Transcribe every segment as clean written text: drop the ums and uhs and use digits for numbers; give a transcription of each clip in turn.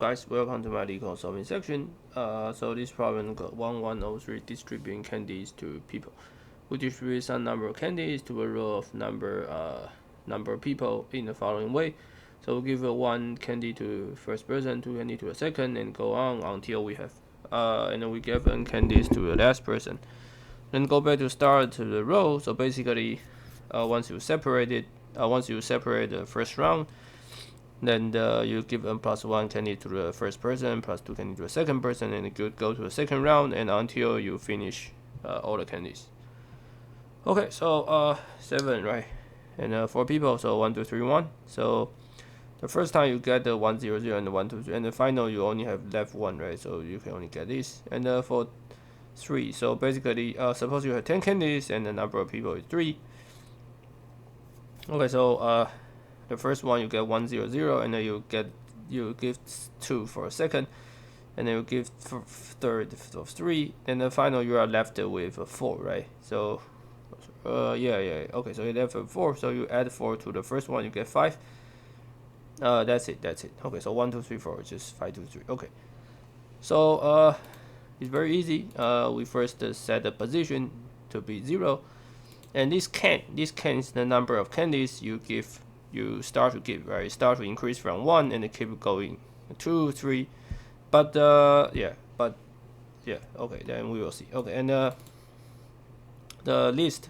Guys, welcome to my Leetcode solving section. So this problem got 1103 distributing candies to people. We distribute some number of candies to a row of number of people in the following way. So we give one candy to first person, two candy to a second, and go on until we have and then we give n candies to the last person. Then go back to start to the row. So basically, once you separate the first round, then you give n plus 1 candy to the first person, plus 2 candy to the second person, and you go to the second round, and until you finish all the candies. Okay, so 7, right? And 4 people, so 1, 2, 3, 1. So the first time you get the 1, 0, 0, and the 1, 2, 3, and the final you only have left 1, right? So you can only get this. And for 3, so basically, suppose you have 10 candies, and the number of people is 3. Okay, so the first one you get 1, 0, 0, and then you give 2 for a second, and then you give third of 3, and then final you are left with 4, right? So yeah, okay, so you left with 4, so you add 4 to the first one, you get 5. That's it. Okay, so 1, 2, 3, 4, just 5, 2, 3. Okay, so it's very easy. We first set the position to be 0, and this can is the number of candies you start to give, right? Start to increase from 1 and keep going 2, 3. But okay, then we will see. Okay, and the list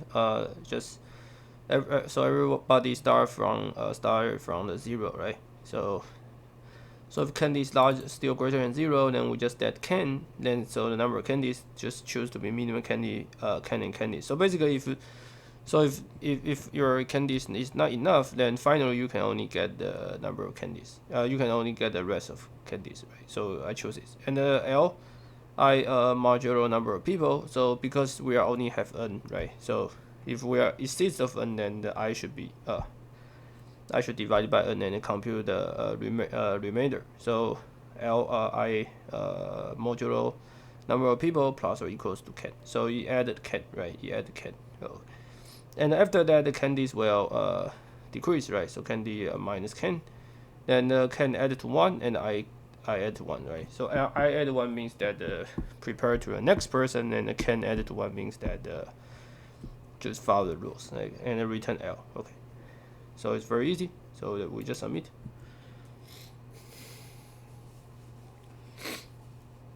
just so everybody start from the 0, right? So if candy is still greater than 0, then we just add can. Then so the number of candies just choose to be minimum candy, can and candy. So basically, if your candies is not enough, then finally you can only get the number of candies. You can only get the rest of candies, right? So I choose this. And L, I modulo number of people. So because we are only have n, right? So if we are exceeds of n, then the I should be I should divide by n and compute the remainder. So L I modulo number of people plus or equals to can. So you added can, right? You add can. So, and after that, the candies will decrease, right? So candy minus can, then can add to 1, and I add to 1, right? So I add 1 means that prepare to the next person, and the can add to 1 means that just follow the rules, right? And return L. Okay, so it's very easy. So we just submit.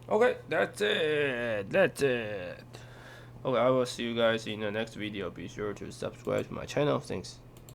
Okay, that's it. Okay, I will see you guys in the next video. Be sure to subscribe to my channel. Thanks.